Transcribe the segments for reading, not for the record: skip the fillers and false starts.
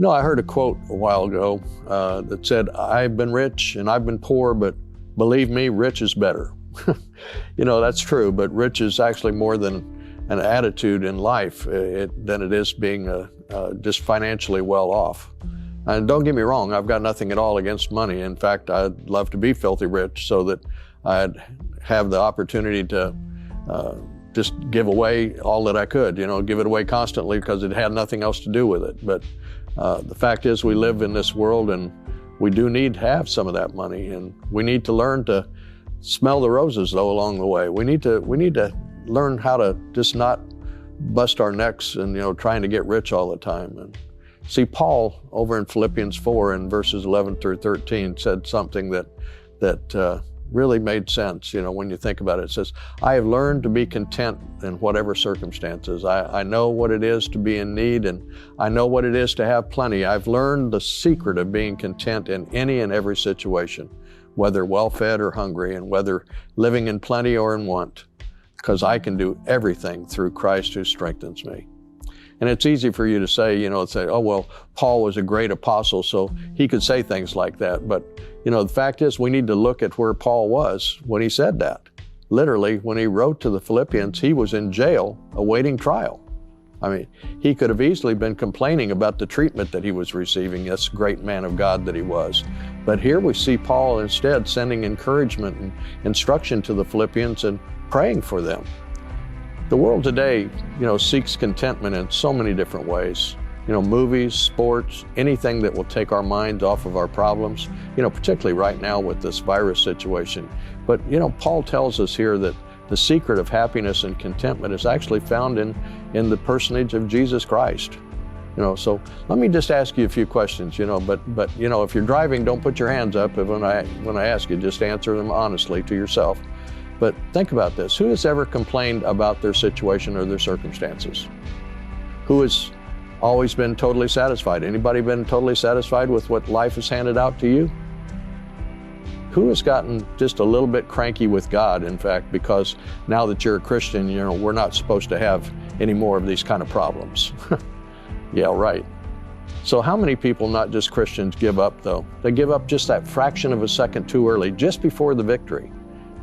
I heard a quote a while ago that said, "I've been rich and I've been poor, but believe me, rich is better." That's true, but rich is actually more than an attitude in life than it is being just financially well off. And don't get me wrong, I've got nothing at all against money. In fact, I'd love to be filthy rich so that I'd have the opportunity to just give away all that I could, give it away constantly because it had nothing else to do with it. But the fact is, we live in this world and we do need to have some of that money, and we need to learn to smell the roses though along the way. We need to learn how to just not bust our necks and trying to get rich all the time. And see, Paul over in Philippians 4 in verses 11 through 13 said something that really made sense, when you think about it. It says, "I have learned to be content in whatever circumstances. I know what it is to be in need, and I know what it is to have plenty. I've learned the secret of being content in any and every situation, whether well-fed or hungry, and whether living in plenty or in want, because I can do everything through Christ who strengthens me." And it's easy for you to say, "Oh, well, Paul was a great apostle, so he could say things like that." But, the fact is, we need to look at where Paul was when he said that. Literally, when he wrote to the Philippians, he was in jail awaiting trial. I mean, he could have easily been complaining about the treatment that he was receiving, this great man of God that he was. But here we see Paul instead sending encouragement and instruction to the Philippians and praying for them. The world today, seeks contentment in so many different ways. Movies, sports, anything that will take our minds off of our problems, particularly right now with this virus situation. But, Paul tells us here that the secret of happiness and contentment is actually found in the personage of Jesus Christ. So let me just ask you a few questions, but if you're driving, don't put your hands up. When I ask you, just answer them honestly to yourself. But think about this. Who has ever complained about their situation or their circumstances? Who has always been totally satisfied? Anybody been totally satisfied with what life has handed out to you? Who has gotten just a little bit cranky with God, in fact, because now that you're a Christian, we're not supposed to have any more of these kind of problems? Yeah, right. So how many people, not just Christians, give up though? They give up just that fraction of a second too early, just before the victory.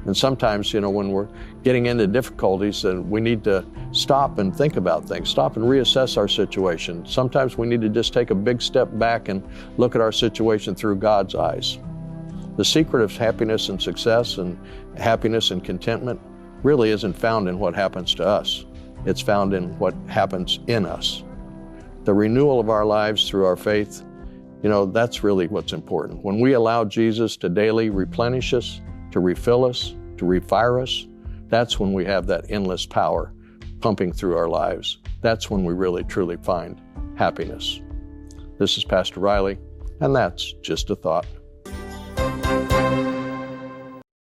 And sometimes, when we're getting into difficulties, we need to stop and think about things, stop and reassess our situation. Sometimes we need to just take a big step back and look at our situation through God's eyes. The secret of happiness and success and happiness and contentment really isn't found in what happens to us. It's found in what happens in us. The renewal of our lives through our faith, that's really what's important. When we allow Jesus to daily replenish us, to refill us, to refire us, that's when we have that endless power pumping through our lives. That's when we really truly find happiness. This is Pastor Riley, and that's just a thought.